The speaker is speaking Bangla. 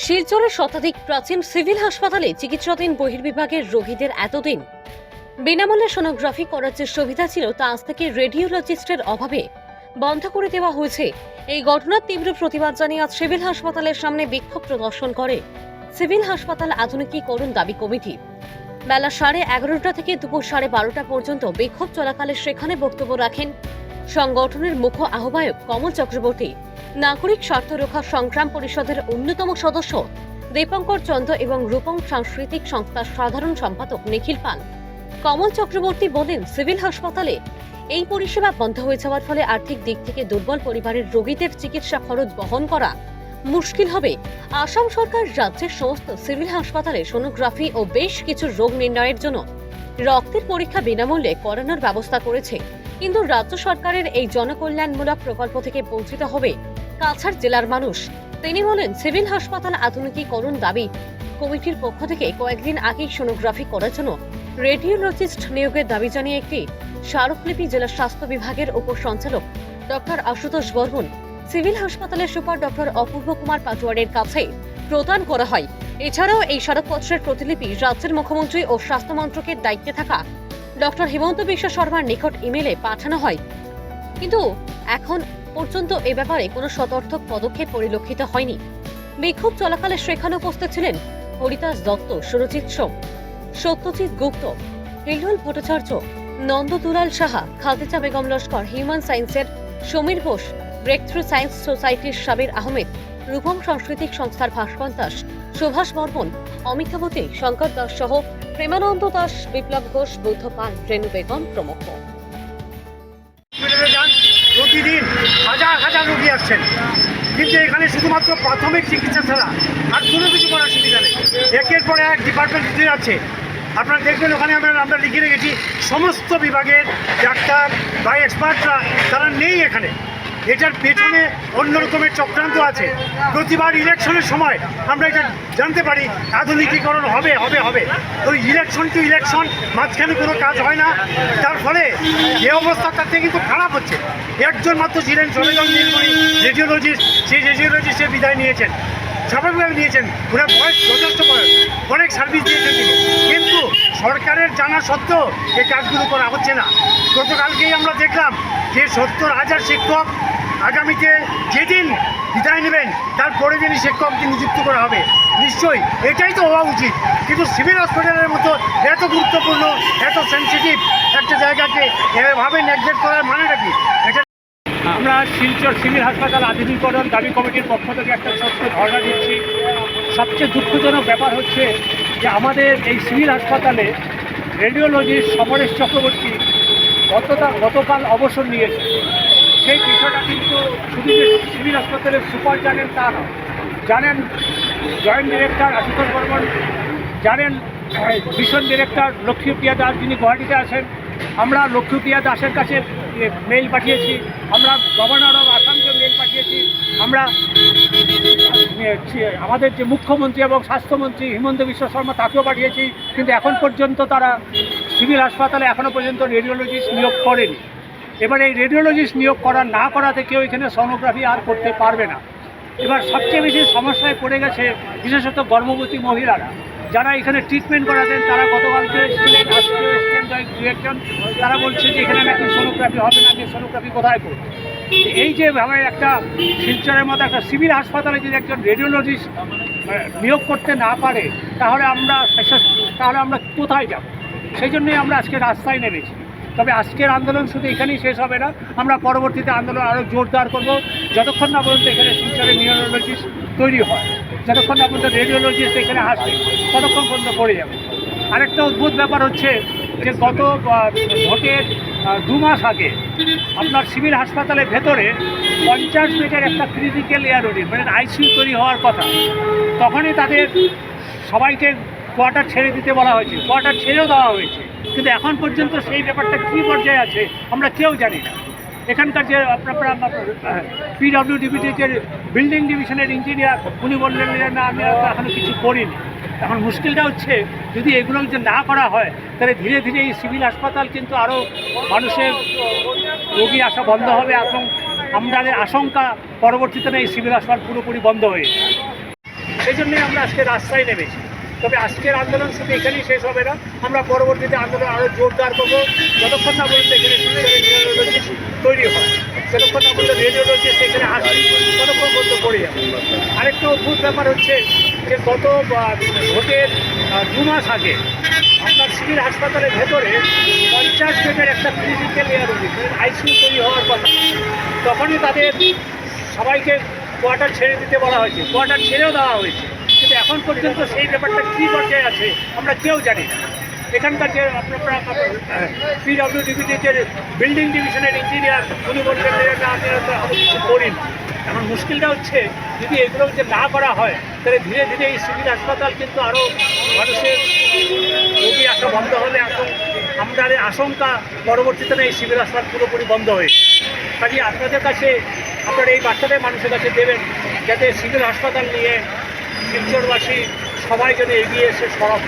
শিলচরের শতাধিক প্রাচীন সিভিল হাসপাতালে চিকিৎসাধীন বহির্বিভাগের রোগীদের এতদিন বিনামূল্যে সোনোগ্রাফি করার যে সুবিধা ছিল তা আজ থেকে রেডিওলজিস্টের অভাবে বন্ধ করে দেওয়া হয়েছে। এই ঘটনার তীব্র প্রতিবাদ জানিয়ে আজ সিভিল হাসপাতালের সামনে বিক্ষোভ প্রদর্শন করে সিভিল হাসপাতাল আধুনিকীকরণ দাবি কমিটি। বেলা 11:30 থেকে দুপুর 12:30 পর্যন্ত বিক্ষোভ চলাকালে সেখানে বক্তব্য রাখেন সংগঠনের মুখ্য আহ্বায়ক কমল চক্রবর্তী, নাগরিক স্বার্থ রক্ষা সংগ্রাম পরিষদের অন্যতম সদস্য দীপঙ্কর চন্দ্র এবং রূপং সাংস্কৃতিক সংস্থার সাধারণ সম্পাদক নিখিল পাল। কমল চক্রবর্তী বলেন, সিভিল হাসপাতালে এই পরিষেবা বন্ধ হয়ে যাওয়ার ফলে আর্থিক দিক থেকে দুর্বল পরিবারের রোগীদের চিকিৎসা খরচ বহন করা মুশকিল হবে। আসাম সরকার রাজ্যের সমস্ত সিভিল হাসপাতালে সোনোগ্রাফি ও বেশ কিছু রোগ নির্ণয়ের জন্য রক্তের পরীক্ষা বিনামূল্যে করানোর ব্যবস্থা করেছে, কিন্তু রাজ্য সরকারের এই জনকল্যাণমূলক প্রকল্প থেকে বঞ্চিত হবে কাছাড় জেলার মানুষ। তিনি বলেন, সিভিল হাসপাতাল আধুনিকীকরণ দাবি কমিটির পক্ষ থেকে কয়েকদিন আগেই সোনোগ্রাফি করার জন্য রেডিওলজিস্ট নিয়োগের দাবি জানিয়ে একটি স্মারকলিপি জেলা স্বাস্থ্য বিভাগের উপসঞ্চালক ডক্টর আশুতোষ বর্মন, সিভিল হাসপাতালের সুপার ডক্টর অপূর্ব কুমার পাটোয়ারির কাছে প্রদান করা হয়। এছাড়াও এই স্মারকপত্রের প্রতিলিপি রাজ্যের মুখ্যমন্ত্রী ও স্বাস্থ্য মন্ত্রকের দায়িত্বে থাকা ডক্টর হিমন্ত বিশ্ব শর্মার নিকট ইমেলে পাঠানো হয়, কিন্তু এখন পর্যন্ত এ ব্যাপারে কোনো সদর্থক পদক্ষেপ পরিলক্ষিত হয়নি। বিক্ষোভ চলাকালে সেখানে উপস্থিত ছিলেন হরিদাস দত্ত, সুরজিৎ সোম, সত্যজিৎ গুপ্ত, হিলহুল ভট্টাচার্য, নন্দদুলাল সাহা, খাদিজা বেগম লস্কর, হিউম্যান সায়েন্সের Samir Bose, breakthrough science সোসাইটির সাবির আহমেদ, রূপম সাংস্কৃতিক সংস্থার ভাস্কর দাস, সুভাষ বর্মন, অমিতাভতী, শঙ্কর দাস সহ প্রেমানন্দ দাস, বিপ্লব ঘোষ, বুদ্ধ পাল, রেণু বেগম প্রমুখ। প্রতিদিন হাজার হাজার রোগী আসছেন, কিন্তু এখানে শুধুমাত্র প্রাথমিক চিকিৎসা ছাড়া আর কোনো কিছু করার সুবিধা নেই। একের পর এক ডিপার্টমেন্ট দিতে যাচ্ছে। আপনারা দেখবেন ওখানে আমরা লিখে রেখেছি সমস্ত বিভাগের ডাক্তার বা এক্সপার্টরা তারা নেই এখানে। এটার পেছনে অন্য রকমের চক্রান্ত আছে। প্রতিবার ইলেকশনের সময় আমরা এটা জানতে পারি আধুনিকীকরণ হবে হবে হবে, ওই ইলেকশন টু ইলেকশন মাঝখানে কোনো কাজ হয় না। তার ফলে যে অবস্থা তার থেকে কিন্তু খারাপ হচ্ছে। একজন মাত্র ছিলেন সরেজন রেডিওলজিস্ট, সেই রেডিওলজিস্টের বিদায় নিয়েছেন, স্বাভাবিকভাবে নিয়েছেন। ওনার বয়স যথেষ্ট বয়স, অনেক সার্ভিস দিয়েছেন তিনি, কিন্তু সরকারের জানা সত্ত্বেও এই কাজগুলো করা হচ্ছে না। গতকালকেই আমরা দেখলাম যে 70,000 শিক্ষক আগামীতে যেদিন বিদায় নেবেন তার পরের দিনই শিক্ষককে নিযুক্ত করা হবে। নিশ্চয়ই এটাই তো হওয়া উচিত, কিন্তু সিভিল হসপিটালের মতো এত গুরুত্বপূর্ণ এত সেন্সিটিভ একটা জায়গাকে এভাবে নেগলেক্ট করার মানেটা কি? এটা আমরা শিলচর সিভিল হাসপাতাল আধুনিকীকরণ দাবি কমিটির পক্ষ থেকে একটা ছোট্ট ধর্ণা দিচ্ছি। সবচেয়ে দুঃখজনক ব্যাপার হচ্ছে যে আমাদের এই সিভিল হাসপাতালে রেডিওলজিস্ট সমরেশ চক্রবর্তী গতকাল অবসর নিয়েছে। সেই বিষয়টা কিন্তু শুধু যে সিভিল হাসপাতালের সুপার জানেন তা নয়, জানেন জয়েন্ট ডিরেক্টর আশুতোষ বর্মন, জানেন মিশন ডিরেক্টর লক্ষ্মীপ্রিয়া দাস যিনি গুয়াহাটিতে আছেন। আমরা লক্ষ্মীপ্রিয়া দাসের কাছে মেইল পাঠিয়েছি, আমরা গভর্নর অফ আসামকে মেইল পাঠিয়েছি, আমরা আমাদের যে মুখ্যমন্ত্রী এবং স্বাস্থ্যমন্ত্রী হিমন্ত বিশ্ব শর্মা তাকেও পাঠিয়েছি, কিন্তু এখন পর্যন্ত তারা সিভিল হাসপাতালে এখনও পর্যন্ত রেডিওলজিস্ট নিয়োগ করেনি। এবার এই রেডিওলজিস্ট নিয়োগ না করাতে কেউ এখানে সোনোগ্রাফি আর করতে পারবে না। এবার সবচেয়ে বেশি সমস্যায় পড়ে গেছে বিশেষত গর্ভবতী মহিলারা, যারা এখানে ট্রিটমেন্ট করাতেন। তারা গতকালকে ছিলেন, আজকে এসছেন দু-একজন, তারা বলছে যে এখানে নাকি সোনোগ্রাফি হবে না, যে সোনোগ্রাফি কোথায় করবে। এই যে ভাবে একটা শিলচরের মতো একটা সিভিল হাসপাতালে যদি একজন রেডিওলজিস্ট নিয়োগ করতে না পারে তাহলে আমরা কোথায় যাব? সেই জন্যই আমরা আজকে রাস্তায় নেমেছি। তবে আজকের আন্দোলন শুধু এখানেই শেষ হবে না, আমরা পরবর্তীতে আন্দোলন আরও জোরদার করব, যতক্ষণ না পর্যন্ত এখানে শিলচরে নিউরোলজিস্ট তৈরি হয়, যতক্ষণ না পর্যন্ত রেডিওলজিস্ট এখানে আসে, ততক্ষণ পর্যন্ত করে যাবে। আরেকটা অদ্ভুত ব্যাপার হচ্ছে যে গত ভোটের 2 মাস আগে আপনার সিভিল হাসপাতালের ভেতরে 50 বেডের একটা ক্রিটিক্যাল এয়ার ইউনিট মানে আইসিইউ তৈরি হওয়ার কথা। তখনই তাদের সবাইকে কোয়ার্টার ছেড়ে দিতে বলা হয়েছে, কোয়ার্টার ছেড়েও দেওয়া হয়েছে, কিন্তু এখন পর্যন্ত সেই ব্যাপারটা কী পর্যায়ে আছে আমরা কেউ জানি না। এখানকার যে আপনার পিডব্লিউডিবিটির যে বিল্ডিং ডিভিশনের ইঞ্জিনিয়ার, উনি বললেন না আমি এখনও কিছু করিনি। এখন মুশকিলটা হচ্ছে যদি এগুলো যদি না করা হয় তাহলে ধীরে ধীরে এই সিভিল হাসপাতাল কিন্তু আরও মানুষের রোগী আসা বন্ধ হবে, এবং আমাদের আশঙ্কা পরবর্তীতে এই সিভিল হাসপাতাল পুরোপুরি বন্ধ হয়ে সেই জন্যই আমরা আজকে রাস্তায় নেমেছি। তবে আজকের আন্দোলন শুধু এখানেই শেষ হবে না, আমরা পরবর্তীতে আন্দোলন আরও জোরদার করবো, যতক্ষণ না পর্যন্ত এখানে রেডিওলজিস্ট তৈরি হয়, যতক্ষণ না পর্যন্ত রেডিওলজিস্ট এখানে আসে, ততক্ষণ পর্যন্ত করে যাবে। আরেকটা অদ্ভুত ব্যাপার হচ্ছে যে গত ভোটের 2 মাস আগে আপনার সিভিল হাসপাতালের ভেতরে 50 বেডের একটা ক্লিনিক্যাল এয়ার আইসিইউ তৈরি হওয়ার কথা। তখনই তাদের সবাইকে কোয়ার্টার ছেড়ে দিতে বলা হয়েছে, কোয়ার্টার ছেড়েও দেওয়া হয়েছে, কিন্তু এখন পর্যন্ত সেই ব্যাপারটা কী পর্যায়ে আছে আমরা কেউ জানি না। এখানকার যে আপনার পিডব্লিউডিবির যে বিল্ডিং ডিভিশনের ইঞ্জিনিয়ার উনি বলছেন যে আমি কিছু করিনি। এখন মুশকিলটা হচ্ছে যদি এগুলো যে না করা হয় তাহলে ধীরে ধীরে এই সিভিল হাসপাতাল কিন্তু আরও মানুষের রোগী আসা বন্ধ হলে এখন আমাদের আশঙ্কা পরবর্তীতে এই সিভিল হাসপাতাল পুরোপুরি বন্ধ হয়ে। কাজে আপনাদের কাছে আপনারা এই বাচ্চাদের মানুষের কাছে দেবেন যাতে সিভিল হাসপাতাল নিয়ে শিলচরবাসী সবাই যেন এগিয়ে এসে সড়ক